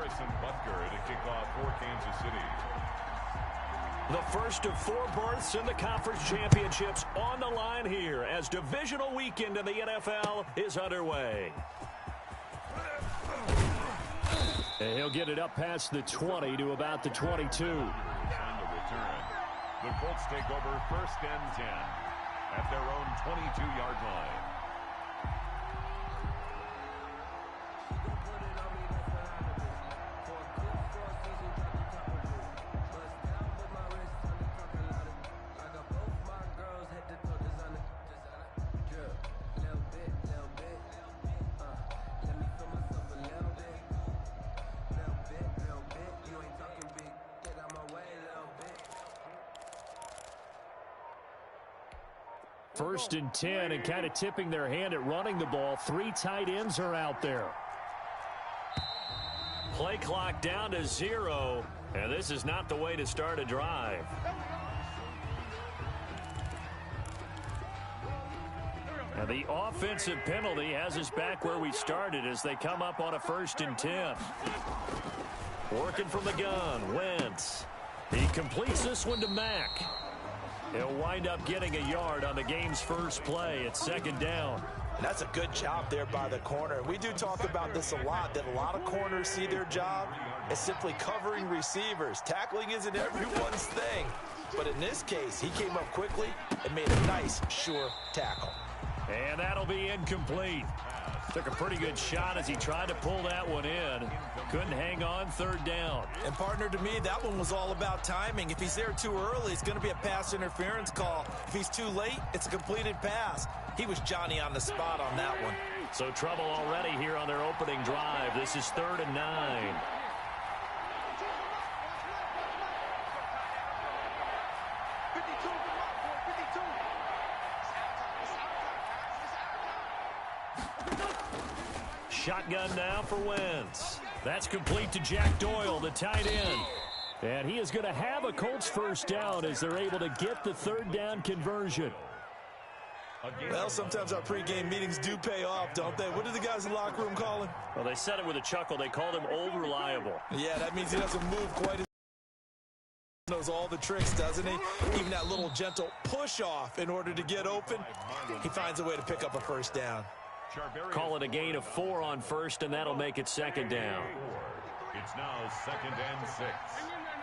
Harrison Butker to kick off for Kansas City. The first of 4 berths in the conference championships on the line here as divisional weekend in the NFL is underway. And he'll get it up past the 20 to about the 22. The Colts take over 1st and 10 at their own 22-yard line. First and 10, and kind of tipping their hand at running the ball. 3 tight ends are out there. Play clock down to 0, and this is not the way to start a drive. And the offensive penalty has us back where we started as they come up on a 1st and 10. Working from the gun, Wentz. He completes this one to Mack. He'll wind up getting a yard on the game's first play at 2nd down. And that's a good job there by the corner. We do talk about this a lot, that a lot of corners see their job as simply covering receivers. Tackling isn't everyone's thing. But in this case, he came up quickly and made a nice, sure tackle. And that'll be incomplete. Took a pretty good shot as he tried to pull that one in. Couldn't hang on 3rd down. And partner, to me, that one was all about timing. If he's there too early, it's going to be a pass interference call. If he's too late, it's a completed pass. He was Johnny on the spot on that one. So trouble already here on their opening drive. This is 3rd and 9. Shotgun now for Wentz. That's complete to Jack Doyle, the tight end. And he is going to have a Colts 1st down as they're able to get the 3rd down conversion. Well, sometimes our pregame meetings do pay off, don't they? What did the guys in the locker room call him? Well, they said it with a chuckle. They called him Old Reliable. Yeah, that means he doesn't move quite as knows all the tricks, doesn't he? Even that little gentle push off in order to get open. He finds a way to pick up a 1st down. Call it a gain of 4 on 1st, and that'll make it 2nd down. It's now 2nd and 6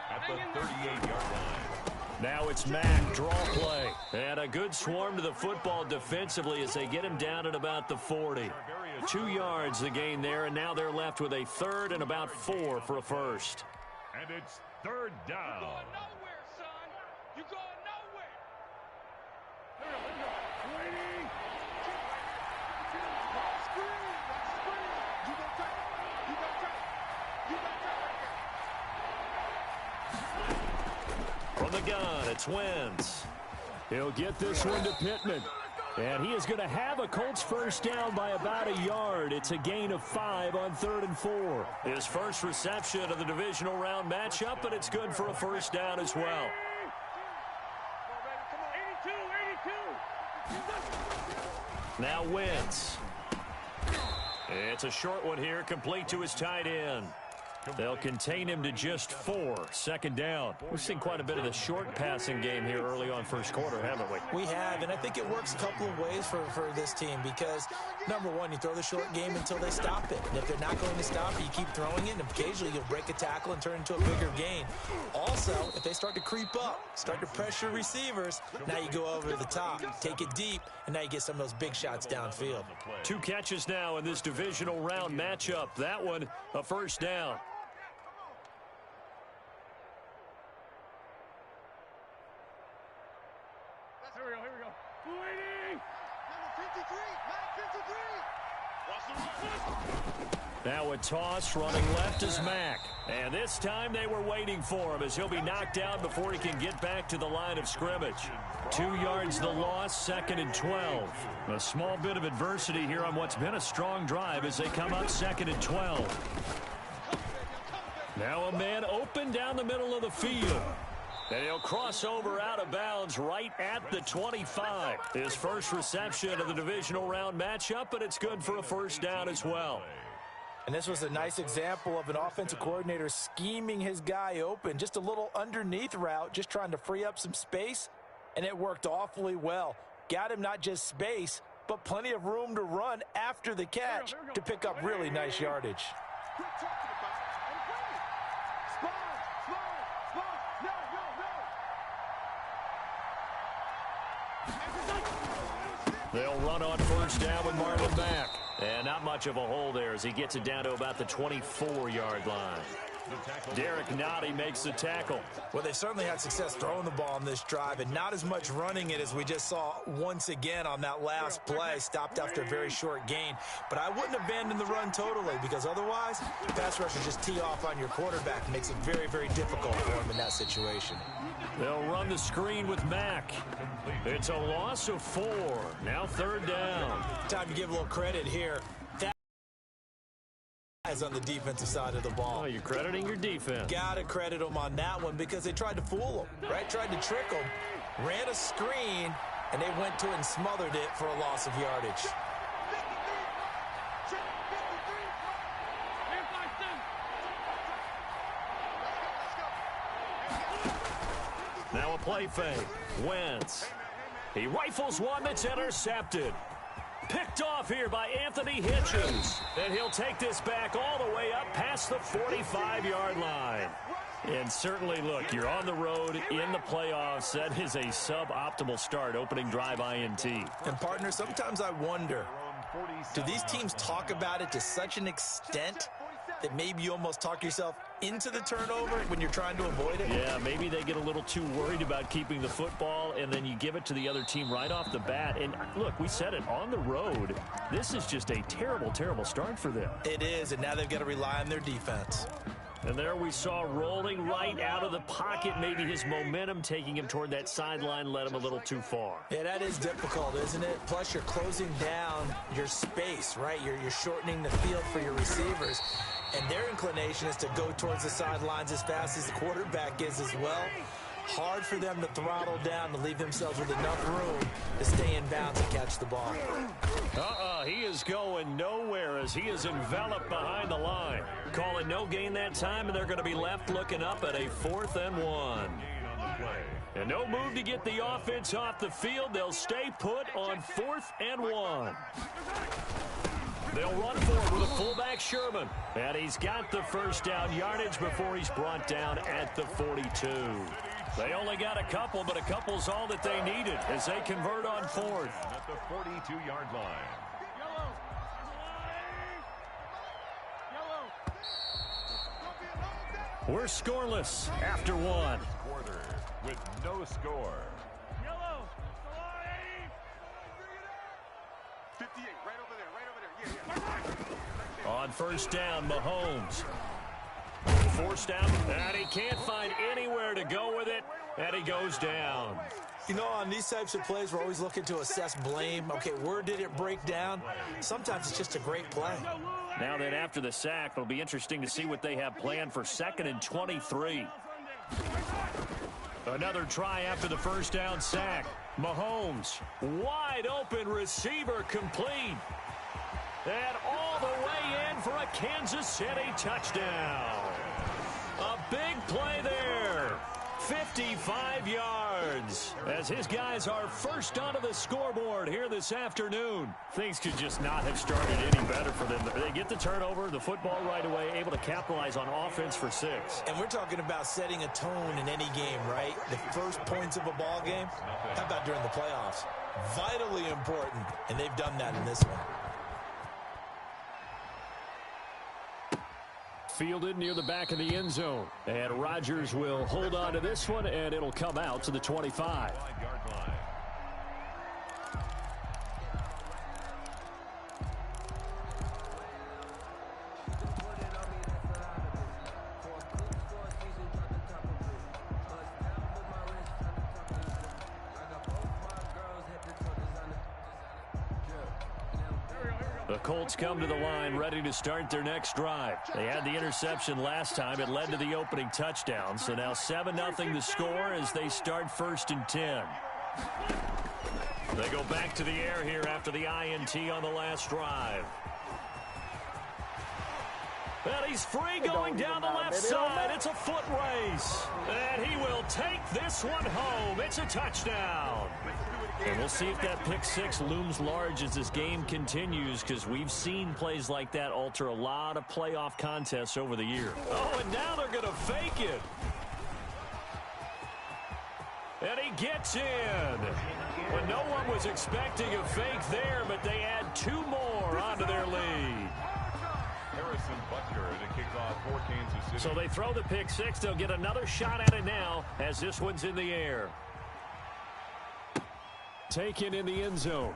at the 38-yard line. Now it's Mack, draw play. And a good swarm to the football defensively as they get him down at about the 40. 2 yards the gain there, and now they're left with a 3rd and about 4 for a 1st. And it's 3rd down. You're going nowhere, son. You're going nowhere. From the gun, it's Wentz. He'll get this one to Pittman. And he is going to have a Colts 1st down by about a yard. It's a gain of 5 on 3rd and 4. His first reception of the divisional round matchup, but it's good for a 1st down as well. Now Wentz. It's a short one here, complete to his tight end. They'll contain him to just 4. 2nd down. We've seen quite a bit of the short passing game here early on 1st quarter, haven't we? We have, and I think it works a couple of ways for this team because, number one, you throw the short game until they stop it. And if they're not going to stop it, you keep throwing it, and occasionally you'll break a tackle and turn it into a bigger gain. Also, if they start to creep up, start to pressure receivers, now you go over the top, take it deep, and now you get some of those big shots downfield. 2 catches now in this divisional round matchup. That one, a 1st down. Now a toss, running left is Mack. And this time they were waiting for him as he'll be knocked down before he can get back to the line of scrimmage. 2 yards the loss, 2nd and 12. A small bit of adversity here on what's been a strong drive as they come up 2nd and 12. Now a man open down the middle of the field. And he'll cross over out of bounds right at the 25. His first reception of the divisional round matchup, but it's good for a 1st down as well. And this was a nice example of an offensive coordinator scheming his guy open. Just a little underneath route, just trying to free up some space, and it worked awfully well. Got him not just space, but plenty of room to run after the catch to pick up really nice yardage. They'll run on first down with Marlon Mack. And not much of a hole there as he gets it down to about the 24-yard line. Derek Nottie makes the tackle. Well, they certainly had success throwing the ball on this drive, and not as much running it as we just saw once again on that last play. Stopped after a very short gain. But I wouldn't abandon the run totally, because otherwise, pass rushers just tee off on your quarterback. It makes it very, very difficult for him in that situation. They'll run the screen with Mack. It's a loss of 4. Now third down. Time to give a little credit here. On the defensive side of the ball. Oh, you're crediting your defense. Gotta credit them on that one because they tried to fool them, right? Tried to trick them, ran a screen, and they went to it and smothered it for a loss of yardage. Now a play fake. Wentz. He rifles one that's intercepted. Picked off here by Anthony Hitchens. And he'll take this back all the way up past the 45-yard line. And certainly, look, you're on the road in the playoffs. That is a suboptimal start, opening drive INT. And, partner, sometimes I wonder, do these teams talk about it to such an extent that maybe you almost talk yourself into the turnover when you're trying to avoid it? Yeah, maybe they get a little too worried about keeping the football, and then you give it to the other team right off the bat. And, look, we said it, on the road, this is just a terrible, terrible start for them. It is, and now they've got to rely on their defense. And there we saw rolling right out of the pocket. Maybe his momentum taking him toward that sideline led him a little too far. Yeah, that is difficult, isn't it? Plus, you're closing down your space, right? You're shortening the field for your receivers. And their inclination is to go towards the sidelines as fast as the quarterback is as well. Hard for them to throttle down to leave themselves with enough room to stay in bounds and catch the ball. He is going nowhere as he is enveloped behind the line. Calling no gain that time, and they're going to be left looking up at a 4th and 1. And no move to get the offense off the field. They'll stay put on 4th and 1. They'll run forward with a fullback, Sherman. And he's got the first down yardage before he's brought down at the 42. They only got a couple, but a couple's all that they needed as they convert on 4th. At the 42-yard line. We're scoreless after 1. Quarter with no score. 58, right over there. Yeah. On first down, Mahomes. Forced out, and he can't find anywhere to go with it, and he goes down. You know, on these types of plays, we're always looking to assess blame. Okay, where did it break down? Sometimes it's just a great play. Now that after the sack, it'll be interesting to see what they have planned for 2nd and 23. Another try after the first down sack. Mahomes, wide open receiver complete. And all the way in for a Kansas City touchdown. A big play there. 55 yards as his guys are first onto the scoreboard here this afternoon. Things could just not have started any better for them. They get the turnover, the football right away, able to capitalize on offense for 6. And we're talking about setting a tone in any game, right? The first points of a ball game. How about during the playoffs? Vitally important, and they've done that in this one. Fielded near the back of the end zone. And Rodgers will hold on to this one, and it'll come out to the 25. The Colts come to the line ready to start their next drive. They had the interception last time. It led to the opening touchdown. So now 7-0 the score as they start 1st and 10. They go back to the air here after the INT on the last drive. And he's free going down the left side. It's a foot race. And he will take this one home. It's a touchdown. And we'll see if that pick six looms large as this game continues, because we've seen plays like that alter a lot of playoff contests over the year. Oh, and now they're going to fake it. And he gets in. When no one was expecting a fake there, but they add two more onto their lead. Harrison Butker to kick off for Kansas City. So they throw the pick six. They'll get another shot at it now as this one's in the air. Taken in the end zone.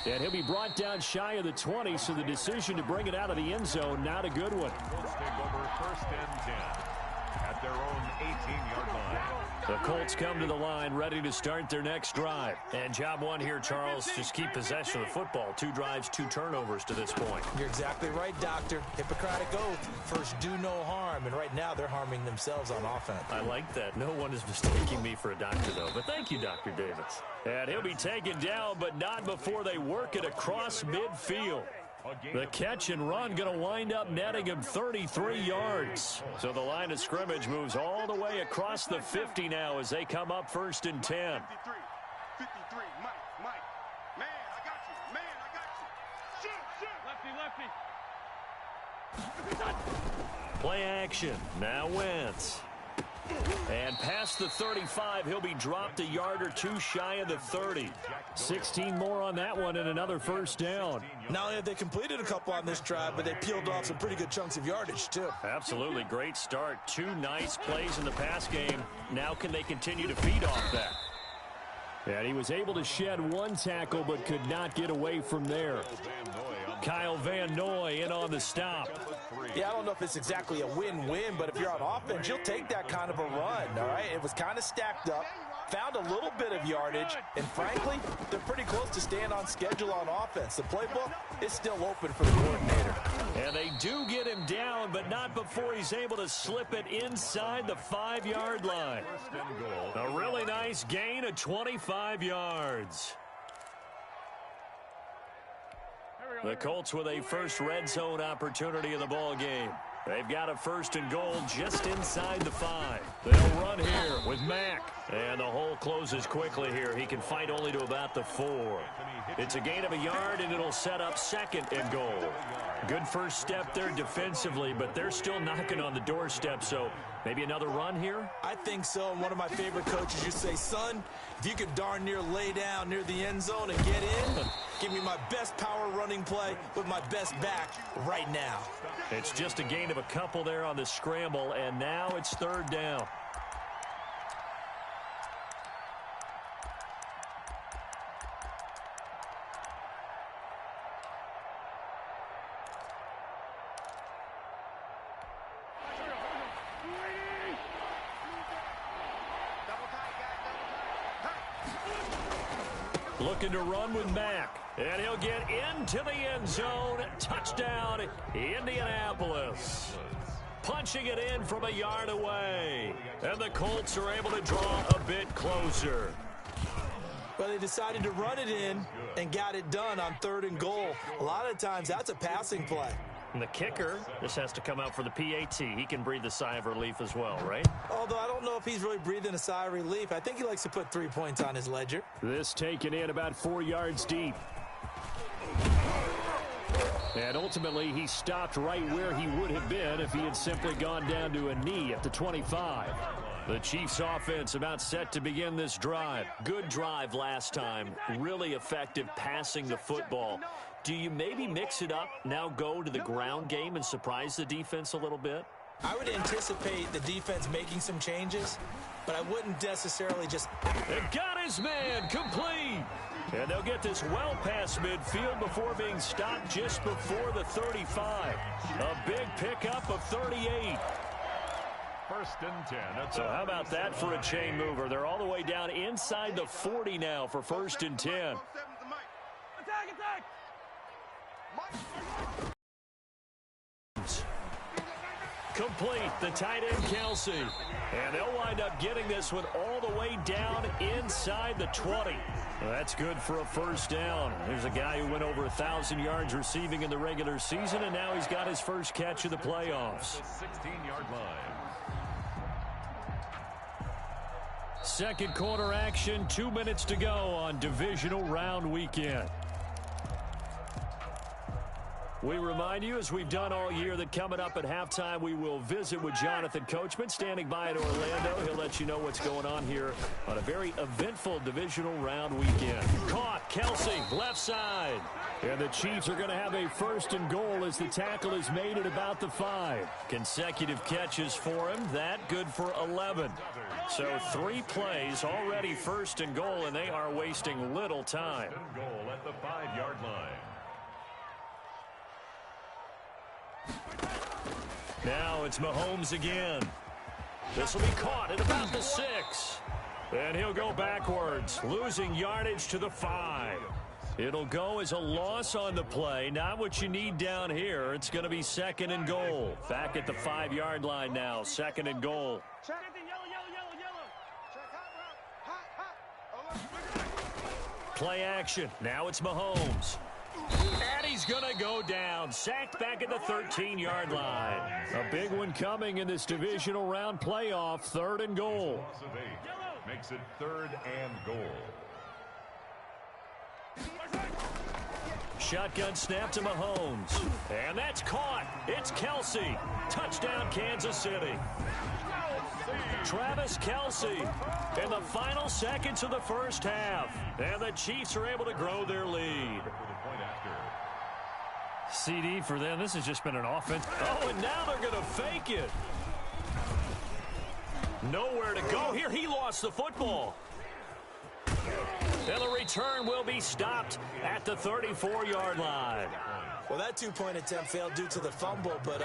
And he'll be brought down shy of the 20, so the decision to bring it out of the end zone, not a good one. Colts take over 1st and 10 at their own 18-yard line. The Colts come to the line ready to start their next drive. And job one here, Charles, just keep possession of the football. 2 drives, 2 turnovers to this point. You're exactly right, Doctor. Hippocratic oath. First, do no harm. And right now, they're harming themselves on offense. I like that. No one is mistaking me for a doctor, though. But thank you, Dr. Davis. And he'll be taken down, but not before they work it across midfield. The catch and run going to wind up netting him 33 yards. So the line of scrimmage moves all the way across the 50 now as they come up 1st and 10. 53, Mike. Man, I got you. Shoot. Lefty. Play action. Now Wentz. And past the 35, he'll be dropped a yard or 2 shy of the 30. 16 more on that one and another 1st down. Not only have they completed a couple on this drive, but they peeled off some pretty good chunks of yardage, too. Absolutely. Great start. 2 nice plays in the pass game. Now can they continue to feed off that? And he was able to shed 1 tackle, but could not get away from there. Kyle Van Noy in on the stop. Yeah, I don't know if it's exactly a win-win, but if you're on offense, you'll take that kind of a run, all right? It was kind of stacked up, found a little bit of yardage, and frankly, they're pretty close to staying on schedule on offense. The playbook is still open for the coordinator. And they do get him down, but not before he's able to slip it inside the 5-yard line. A really nice gain of 25 yards. The Colts with a first red zone opportunity in the ball game. They've got a 1st and goal just inside the 5. They'll run here with Mack. And the hole closes quickly here. He can fight only to about the 4. It's a gain of a yard, and it'll set up 2nd and goal. Good first step there defensively, but they're still knocking on the doorstep, so maybe another run here? I think so, and one of my favorite coaches used to say, son, if you could darn near lay down near the end zone and get in, give me my best power running play with my best back right now. It's just a gain of a couple there on the scramble, and now it's 3rd down. Looking to run with Mack. And he'll get into the end zone. Touchdown, Indianapolis. Punching it in from a yard away. And the Colts are able to draw a bit closer. Well, they decided to run it in and got it done on 3rd and goal. A lot of times, that's a passing play. And the kicker, this has to come out for the PAT. He can breathe a sigh of relief as well, right? Although I don't know if he's really breathing a sigh of relief. I think he likes to put 3 points on his ledger. This taken in about 4 yards deep. And ultimately, he stopped right where he would have been if he had simply gone down to a knee at the 25. The Chiefs offense about set to begin this drive. Good drive last time. Really effective passing the football. Do you maybe mix it up, now go to the ground game and surprise the defense a little bit? I would anticipate the defense making some changes, but I wouldn't necessarily just... They've got his man complete. And they'll get this well past midfield before being stopped just before the 35. A big pickup of 38. 1st and 10. So how about that for a chain mover? They're all the way down inside the 40 now for 1st and 10. Attack! Complete, the tight end Kelsey. And they'll wind up getting this one all the way down inside the 20. Well, that's good for a first down. There's a guy who went over 1,000 yards receiving in the regular season, and now he's got his first catch of the playoffs. 16-yard line. Second quarter action, 2 minutes to go on divisional round weekend. We remind you, as we've done all year, that coming up at halftime, we will visit with Jonathan Coachman, standing by in Orlando. He'll let you know what's going on here on a very eventful divisional round weekend. Caught, Kelsey, left side. And the Chiefs are going to have a first and goal as the tackle is made at about the 5. Consecutive catches for him. That good for 11. So 3 plays already first and goal, and they are wasting little time. First and goal at the 5-yard line. Now it's Mahomes again. This will be caught at about the 6. And he'll go backwards, losing yardage to the 5. It'll go as a loss on the play. Not what you need down here. It's going to be second and goal. Back at the 5-yard line now. Second and goal. Play action. Now it's Mahomes. And he's going to go down. Sacked back at the 13-yard line. A big one coming in this divisional round playoff. Third and goal. Loss of 8 makes it third and goal. Shotgun snap to Mahomes. And that's caught. It's Kelsey. Touchdown, Kansas City. Travis Kelsey in the final seconds of the first half. And the Chiefs are able to grow their lead. CD for them. This has just been an offense. Oh, and now they're going to fake it. Nowhere to go here. He lost the football. And the return will be stopped at the 34-yard line. Well, that two-point attempt failed due to the fumble, but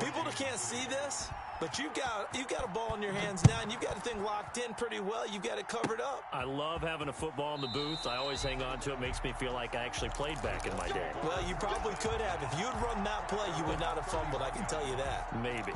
people that can't see this, but you've got a ball in your hands now, and you've got the thing locked in pretty well. You've got it covered up. I love having a football in the booth. I always hang on to it. Makes me feel like I actually played back in my day. Well, you probably could have. If you'd run that play, you would not have fumbled. I can tell you that. Maybe.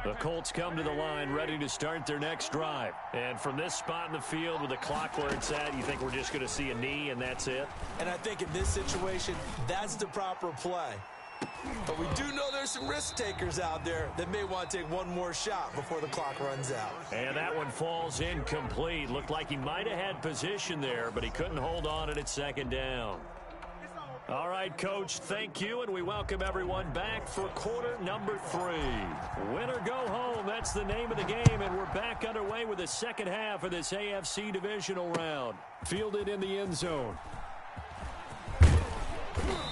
The Colts come to the line ready to start their next drive. And from this spot in the field with the clock where it's at, you think we're just going to see a knee and that's it? And I think in this situation, that's the proper play. But we do know there's some risk takers out there that may want to take one more shot before the clock runs out. And that one falls incomplete. Looked like he might have had position there, but he couldn't hold on at its second down. All right, Coach, thank you, and we welcome everyone back for quarter number 3. Win or go home, that's the name of the game, and we're back underway with the second half of this AFC divisional round. Fielded in the end zone.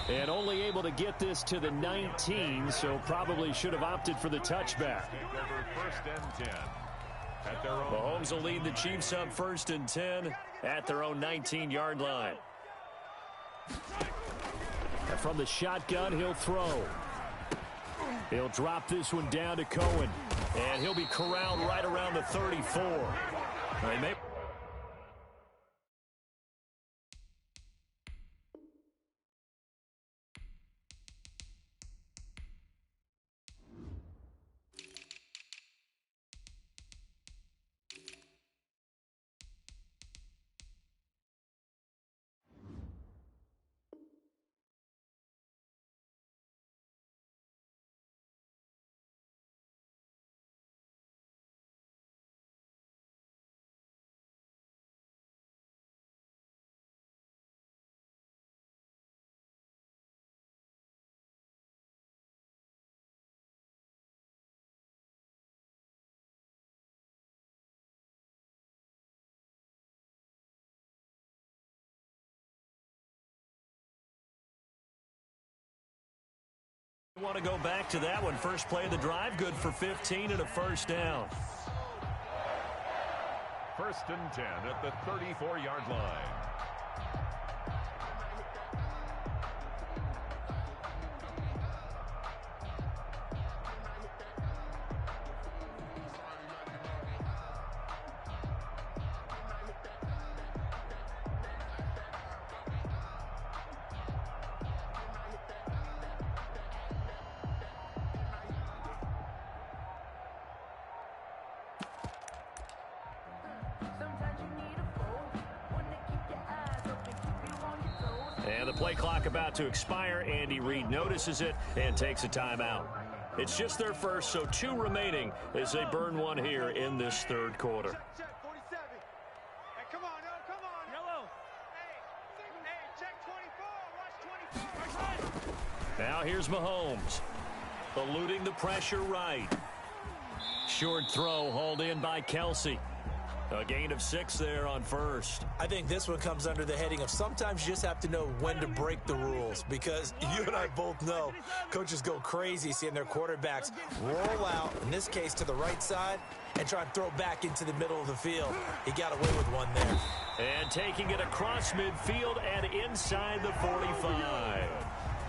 And only able to get this to the 19, so probably should have opted for the touchback. First and 10. Mahomes will lead the Chiefs up first and 10 at their own 19-yard line. And from the shotgun, he'll throw. He'll drop this one down to Cohen. And he'll be corralled right around the 34. Want to go back to that one. First play of the drive, good for 15 and a first down. First and 10 at the 34-yard line. And the play clock about to expire. Andy Reid notices it and takes a timeout. It's just their first, so 2 remaining as they burn one here in this third quarter. Check 47. Hey, come on, no, come on. Yellow. Hey, check 24. Watch 24. Now here's Mahomes. Eluding the pressure right. Short throw hauled in by Kelsey. A gain of 6 there on first. I think this one comes under the heading of sometimes you just have to know when to break the rules, because you and I both know coaches go crazy seeing their quarterbacks roll out, in this case to the right side, and try and throw back into the middle of the field. He got away with one there. And taking it across midfield and inside the 45.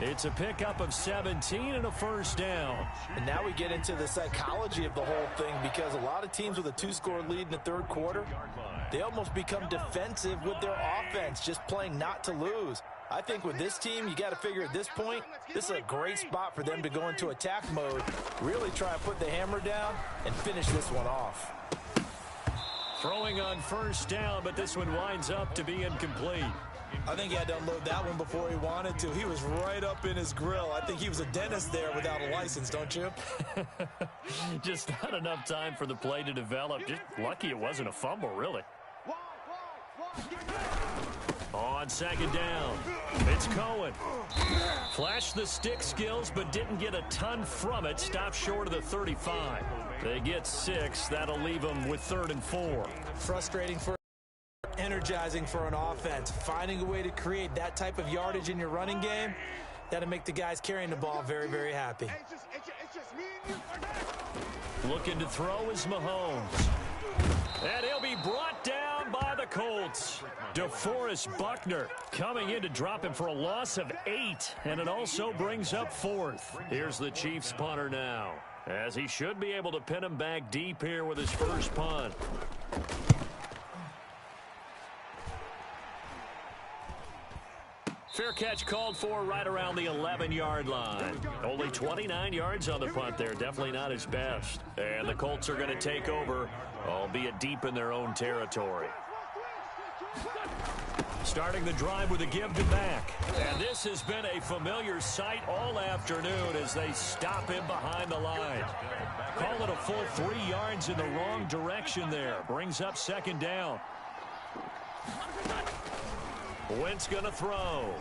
It's a pickup of 17 and a first down. And now we get into the psychology of the whole thing, because a lot of teams with a 2-score lead in the third quarter, they almost become defensive with their offense, just playing not to lose. I think with this team, you got to figure at this point, this is a great spot for them to go into attack mode, really try and put the hammer down and finish this one off. Throwing on first down, but this one winds up to be incomplete. I think he had to unload that one before he wanted to. He was right up in his grill. I think he was a dentist there without a license, don't you? Just not enough time for the play to develop. Just lucky it wasn't a fumble, really. On second down, it's Cohen. Flashed the stick skills, but didn't get a ton from it. Stopped short of the 35. They get 6. That'll leave them with 3rd and 4. Frustrating for energizing for an offense. Finding a way to create that type of yardage in your running game, that'll make the guys carrying the ball very, very happy. Looking to throw is Mahomes. And he'll be brought down by the Colts. DeForest Buckner coming in to drop him for a loss of 8. And it also brings up 4th. Here's the Chiefs punter now, as he should be able to pin him back deep here with his first punt. Fair catch called for right around the 11-yard line. Only 29 yards on the punt there. Definitely not his best. And the Colts are going to take over, albeit deep in their own territory. Starting the drive with a give to Mack. And this has been a familiar sight all afternoon as they stop him behind the line. Call it a full 3 yards in the wrong direction there. Brings up second down. Wentz going to throw.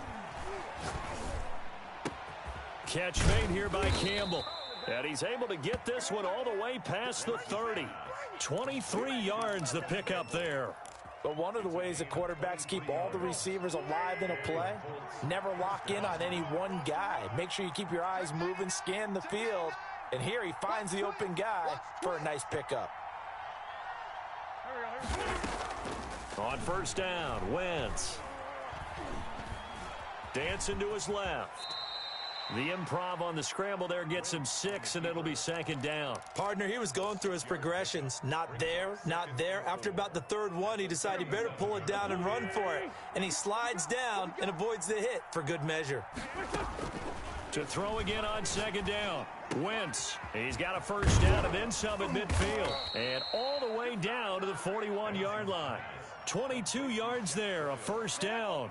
Catch made here by Campbell. And he's able to get this one all the way past the 30. 23 yards the pickup there. But one of the ways that quarterbacks keep all the receivers alive in a play, never lock in on any one guy. Make sure you keep your eyes moving, scan the field. And here he finds the open guy for a nice pickup. On first down, Wentz. Dancing to his left. The improv on the scramble there gets him 6, and it'll be second down. Partner, he was going through his progressions. Not there, not there. After about the 3rd one, he decided he better pull it down and run for it. And he slides down and avoids the hit for good measure. To throw again on second down. Wentz. He's got a first down and then some at midfield. And all the way down to the 41-yard line. 22 yards there, a first down.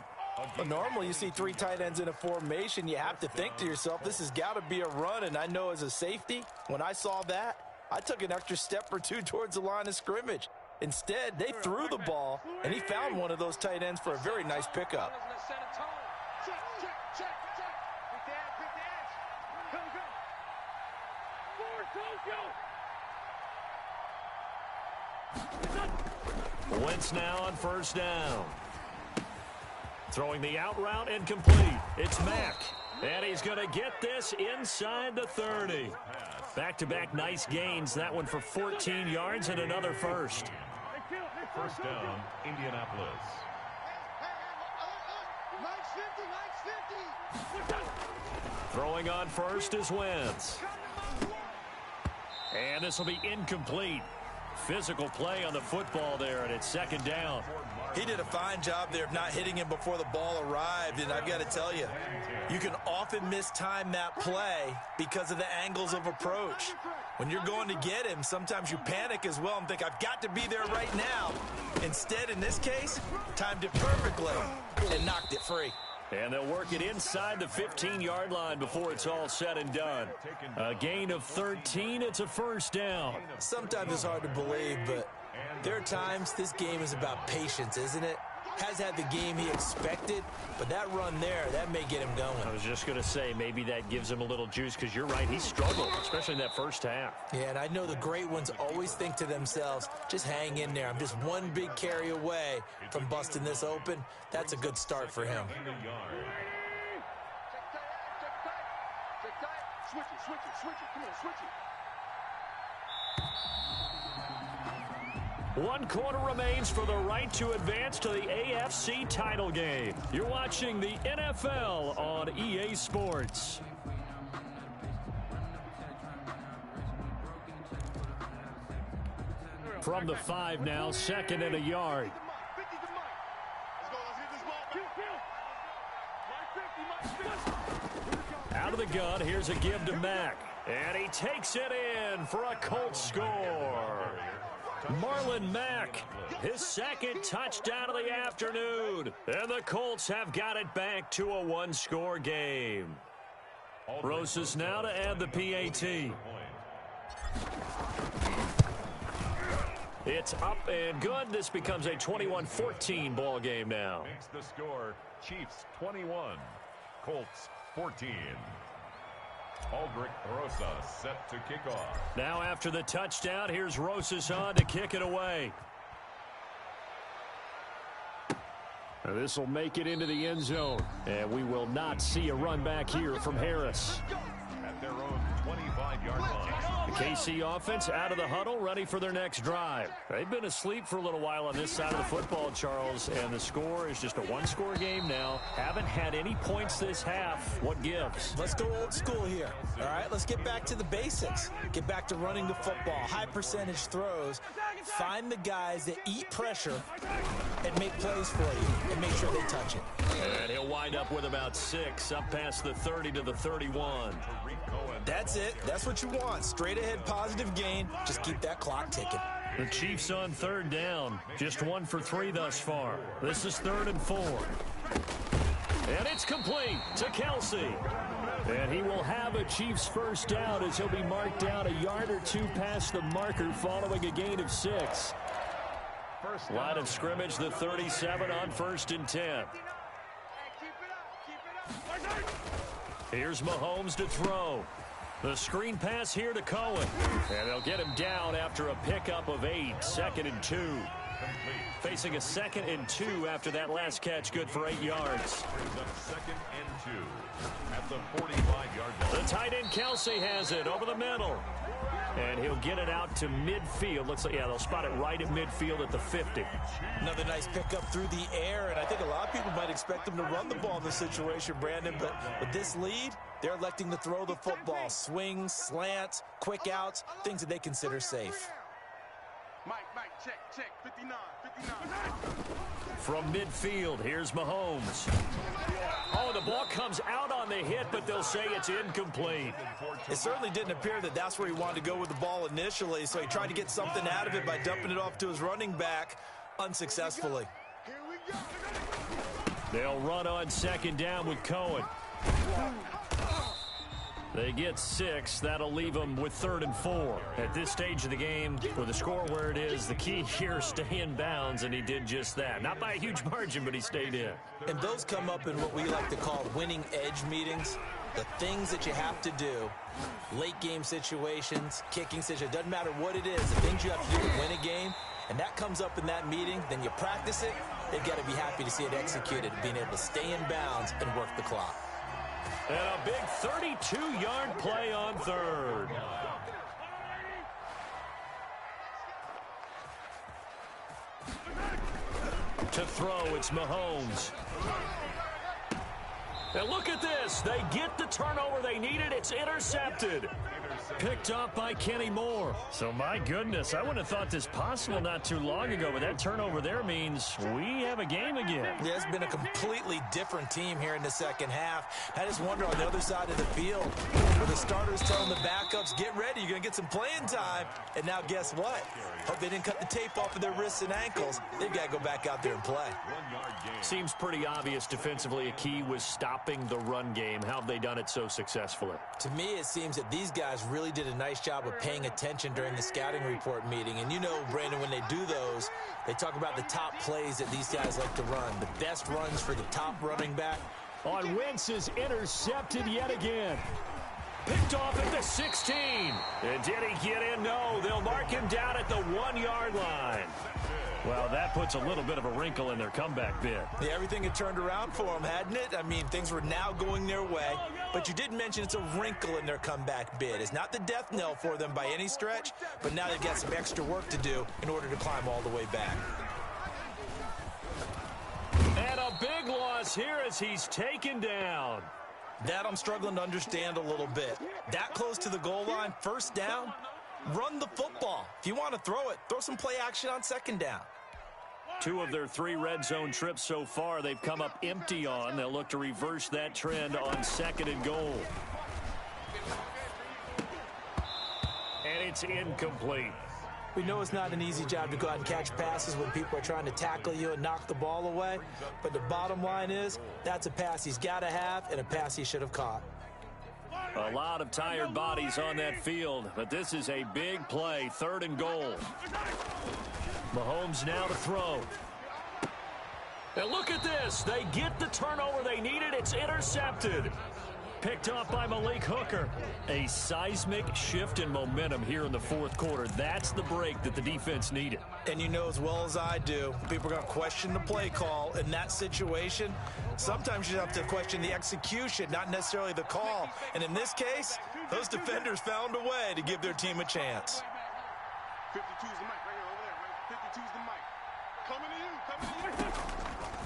Well, normally you see 3 tight ends in a formation. You have to think to yourself, this has got to be a run. And I know as a safety, when I saw that, I took an extra step or 2 towards the line of scrimmage. Instead, they threw the ball, and he found one of those tight ends for a very nice pickup. Wentz now on first down. Throwing the out route and complete. It's Mack. And he's going to get this inside the 30. Back-to-back nice gains. That one for 14 yards and another first. First down, Indianapolis. Throwing on first is Wentz. And this will be incomplete. Physical play on the football there, and it's second down. He did a fine job there of not hitting him before the ball arrived, and I've got to tell you, you can often mistime that play because of the angles of approach. When you're going to get him, sometimes you panic as well and think, I've got to be there right now. Instead, in this case, timed it perfectly and knocked it free. And they'll work it inside the 15-yard line before it's all said and done. A gain of 13. It's a first down. Sometimes it's hard to believe, but there are times this game is about patience, isn't it? Has had the game he expected, but that run there, that may get him going. I was just going to say, maybe that gives him a little juice, because you're right, he struggled, especially in that first half. Yeah, and I know the great ones always think to themselves, just hang in there. I'm just one big carry away from busting this open. That's a good start for him. Switch it. Come on, switch it. 1 quarter remains for the right to advance to the AFC title game. You're watching the NFL on EA Sports. From the 5 now, 2nd and a yard. Out of the gun, here's a give to Mack. And he takes it in for a Colts score. Marlon Mack, his 2nd touchdown of the afternoon. And the Colts have got it back to a 1-score game. Rosas now to add the PAT. It's up and good. This becomes a 21-14 ball game now. Makes the score Chiefs 21, Colts 14. Aldrich Rosas set to kick off. Now after the touchdown, here's Rosas on to kick it away. This will make it into the end zone. And we will not see a run back here from Harris. At their own 25-yard line. The KC offense out of the huddle, ready for their next drive. They've been asleep for a little while on this side of the football, Charles, and the score is just a 1-score game now. Haven't had any points this half. What gives? Let's go old school here. All right, let's get back to the basics. Get back to running the football, high percentage throws. Find the guys that eat pressure and make plays for you and make sure they touch it. And he'll wind up with about 6, up past the 30 to the 31. That's it. That's what you want. Straight ahead positive gain. Just keep that clock ticking. The Chiefs on 3rd down. Just 1 for 3 thus far. This is 3rd and 4. And it's complete to Kelsey. And he will have a Chiefs first down as he'll be marked down a yard or 2 past the marker following a gain of 6. Line of scrimmage, the 37 on 1st and 10. Here's Mahomes to throw. The screen pass here to Cohen. And they'll get him down after a pickup of 8. 2nd and 2. Facing a 2nd and 2 after that last catch, good for 8 yards. 2nd and 2 at the 45-yard line. The tight end Kelsey has it over the middle. And he'll get it out to midfield. Looks like, yeah, they'll spot it right at midfield at the 50. Another nice pickup through the air, and I think a lot of people might expect him to run the ball in this situation, Brandon, but with this lead, they're electing to throw the football. Swings, slants, quick outs, things that they consider safe. Mike, check, 59. From midfield, here's Mahomes. Oh, the ball comes out on the hit, but they'll say it's incomplete. It certainly didn't appear that that's where he wanted to go with the ball initially, so he tried to get something out of it by dumping it off to his running back unsuccessfully. They'll run on 2nd down with Cohen. They get 6. That'll leave them with 3rd and 4. At this stage of the game, with the score where it is, the key here is stay in bounds, and he did just that. Not by a huge margin, but he stayed in. And those come up in what we like to call winning edge meetings. The things that you have to do, late game situations, kicking situations, doesn't matter what it is, the things you have to do to win a game, and that comes up in that meeting, then you practice it, they've got to be happy to see it executed, being able to stay in bounds and work the clock. And a big 32-yard play on 3rd. To throw, it's Mahomes. And look at this. They get the turnover they needed. It's intercepted. Picked off by Kenny Moore. So, my goodness, I wouldn't have thought this possible not too long ago, but that turnover there means we have a game again. Yeah, it's been a completely different team here in the second half. I just wonder on the other side of the field, where the starters telling the backups, get ready, you're going to get some playing time. And now guess what? Hope they didn't cut the tape off of their wrists and ankles. They've got to go back out there and play. Seems pretty obvious defensively a key was stopping the run game. How have they done it so successfully? To me, it seems that these guys really did a nice job of paying attention during the scouting report meeting. And you know, Brandon, when they do those, they talk about the top plays that these guys like to run, the best runs for the top running back. On Wentz is intercepted yet again. Picked off at the 16. And did he get in? No, they'll mark him down at the 1-yard line. Well, that puts a little bit of a wrinkle in their comeback bid. Yeah, everything had turned around for them, hadn't it? I mean, things were now going their way. But you did mention it's a wrinkle in their comeback bid. It's not the death knell for them by any stretch, but now they've got some extra work to do in order to climb all the way back. And a big loss here as he's taken down. That I'm struggling to understand a little bit. That close to the goal line, first down, run the football. If you want to throw it, throw some play action on second down. 2 of their 3 red zone trips so far they've come up empty on. They'll look to reverse that trend on 2nd and goal. And it's incomplete. We know it's not an easy job to go out and catch passes when people are trying to tackle you and knock the ball away. But the bottom line is, that's a pass he's got to have and a pass he should have caught. A lot of tired bodies on that field, but this is a big play, 3rd and goal. Mahomes now to throw. And look at this. They get the turnover they needed. It's intercepted. Picked off by Malik Hooker. A seismic shift in momentum here in the 4th quarter. That's the break that the defense needed. And you know as well as I do, people are going to question the play call in that situation. Sometimes you have to question the execution, not necessarily the call. And in this case, those defenders found a way to give their team a chance. 52's the mic right here over there, right? 52's the mic. Coming to you, coming to you.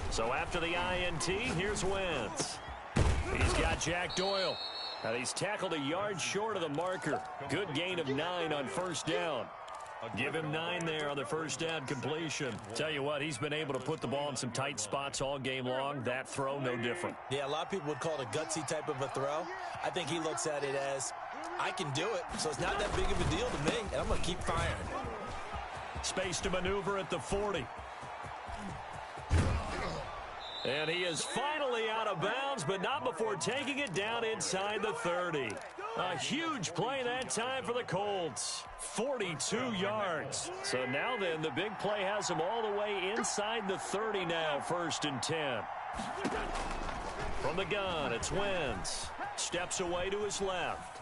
So after the INT, here's Wentz. He's got Jack Doyle. And he's tackled a yard short of the marker. Good gain of 9 on first down. Give him 9 there on the first down completion. Tell you what, he's been able to put the ball in some tight spots all game long. That throw, no different. Yeah, a lot of people would call it a gutsy type of a throw. I think he looks at it as, I can do it, so it's not that big of a deal to me, and I'm going to keep firing. Space to maneuver at the 40. And he is finally out of bounds, but not before taking it down inside the 30. A huge play that time for the Colts. 42 yards. So now then, the big play has him all the way inside the 30 now, 1st and 10. From the gun, it's Wentz. Steps away to his left.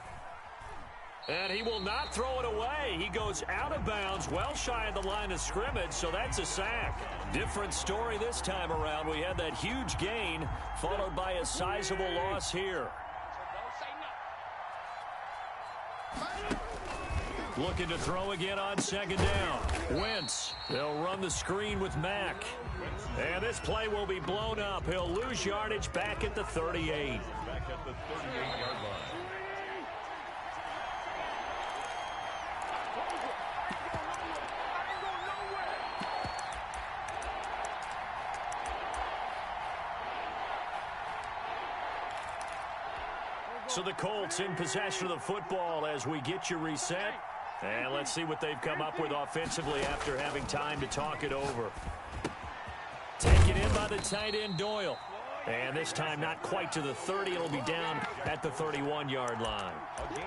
And he will not throw it away. He goes out of bounds, well shy of the line of scrimmage, so that's a sack. Different story this time around. We had that huge gain, followed by a sizable loss here. Looking to throw again on 2nd down. Wentz. They'll run the screen with Mack. And this play will be blown up. He'll lose yardage back at the 38. Back at the 38-yard line. So the Colts in possession of the football as we get you reset. And let's see what they've come up with offensively after having time to talk it over. Taken in by the tight end Doyle. And this time not quite to the 30. It'll be down at the 31-yard line.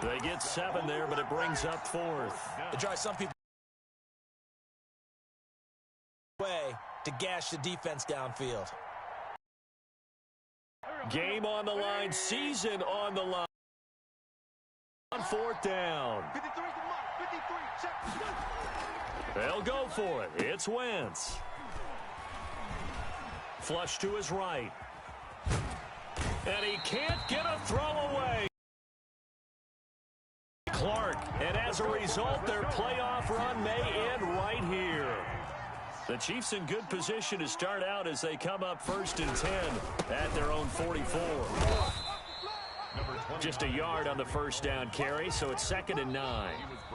They get 7 there, but it brings up 4th. It drives some people away to gash the defense downfield. Game on the line, season on the line. On 4th down. 53's the mic, 53, check. They'll go for it. It's Wentz. Flush to his right. And he can't get a throw away. Clark. And as a result, their playoff run may end right here. The Chiefs in good position to start out as they come up 1st and 10 at their own 44. Number 20. just a yard on the first down carry, so it's 2nd and 9.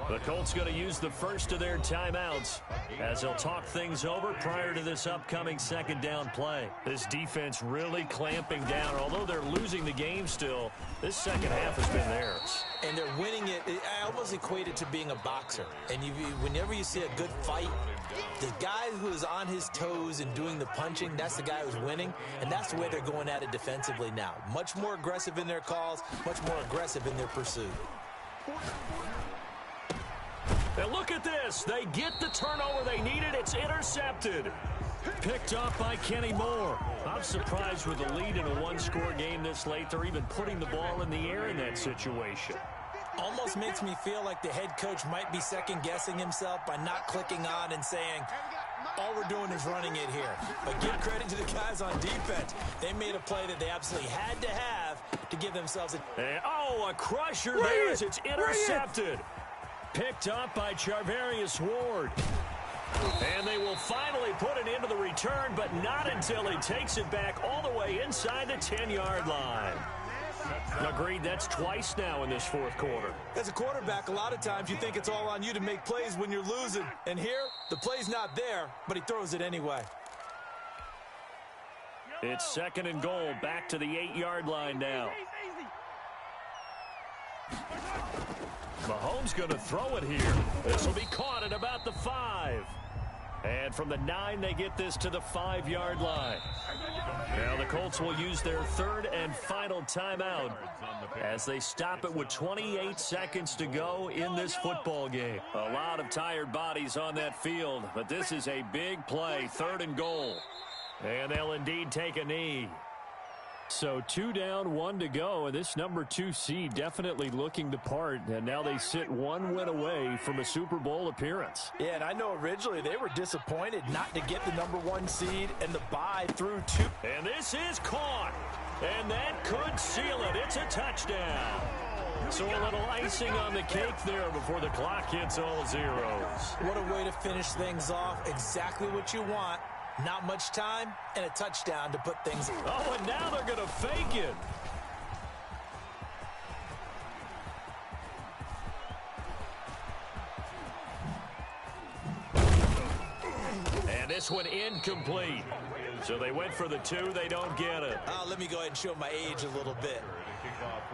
The Colts going to use the first of their timeouts as they'll talk things over prior to this upcoming 2nd down play. This defense really clamping down. Although they're losing the game still, this second half has been theirs. And they're winning it. I almost equate it to being a boxer. And whenever you see a good fight, the guy who is on his toes and doing the punching, that's the guy who's winning. And that's the way they're going at it defensively now. Much more aggressive in their calls, much more aggressive in their pursuit. And look at this. They get the turnover they needed. It's intercepted. Picked off by Kenny Moore. I'm surprised with the lead in a one-score game this late. They're even putting the ball in the air in that situation. Almost makes me feel like the head coach might be second-guessing himself by not clicking on and saying, all we're doing is running it here. But give credit to the guys on defense. They made a play that they absolutely had to have to give themselves a... And, a crusher there as it's intercepted. Picked up by Charvarius Ward. And they will finally put it into the return, but not until he takes it back all the way inside the 10-yard line. Agreed, that's twice now in this fourth quarter. As a quarterback, a lot of times you think it's all on you to make plays when you're losing. And here, the play's not there, but he throws it anyway. It's 2nd and goal, back to the 8-yard line now. Mahomes going to throw it here. This will be caught at about the 5. And from the 9, they get this to the 5-yard line. Now the Colts will use their 3rd and final timeout as they stop it with 28 seconds to go in this football game. A lot of tired bodies on that field, but this is a big play, 3rd and goal. And they'll indeed take a knee. So 2 down, 1 to go, and this number 2 seed definitely looking the part, and now they sit 1 win away from a Super Bowl appearance. Yeah, and I know originally they were disappointed not to get the number 1 seed and the bye through 2. And this is caught, and that could seal it. It's a touchdown. So a little icing on the cake there before the clock hits all zeros. What a way to finish things off. Exactly what you want. Not much time, and a touchdown to put things... Oh, and now they're going to fake it. And this one incomplete. So they went for the 2. They don't get it. Let me go ahead and show my age a little bit.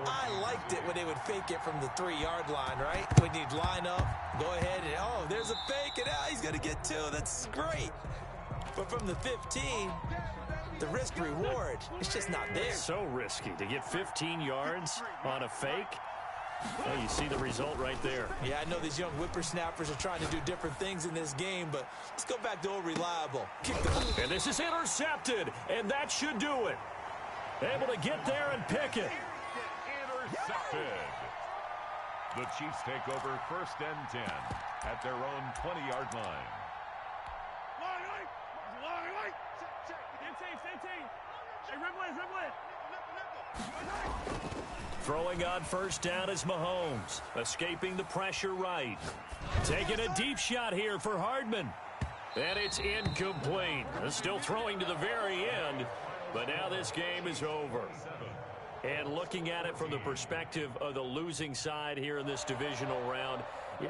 I liked it when they would fake it from the 3-yard line, right? When you'd line up, go ahead, and, there's a fake, and he's going to get 2. That's great. But from the 15, the risk-reward, it's just not there. It's so risky to get 15 yards on a fake. Well, you see the result right there. Yeah, I know these young whippersnappers are trying to do different things in this game, but let's go back to old reliable. And this is intercepted, and that should do it. Able to get there and pick it. Intercepted. The Chiefs take over 1st and 10 at their own 20-yard line. Throwing on 1st down is Mahomes. Escaping the pressure right. Taking a deep shot here for Hardman. And it's incomplete. Still throwing to the very end. But now this game is over. And looking at it from the perspective of the losing side here in this divisional round,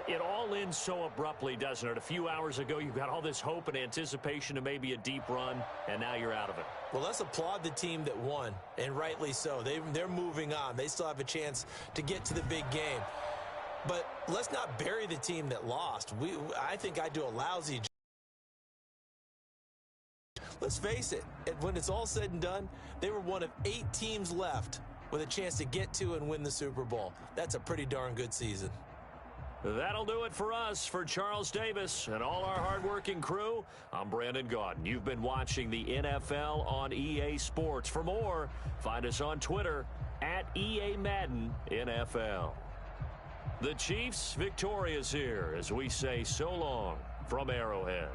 it all ends so abruptly, doesn't it? A few hours ago, you got all this hope and anticipation of maybe a deep run, and now you're out of it. Well, let's applaud the team that won, and rightly so. They're moving on. They still have a chance to get to the big game. But let's not bury the team that lost. I think I do a lousy job. Let's face it, when it's all said and done, they were one of 8 teams left with a chance to get to and win the Super Bowl. That's a pretty darn good season. That'll do it for us. For Charles Davis and all our hardworking crew, I'm Brandon Gaudin. You've been watching the NFL on EA Sports. For more, find us on Twitter at EA Madden NFL. The Chiefs victorious here as we say so long from Arrowhead.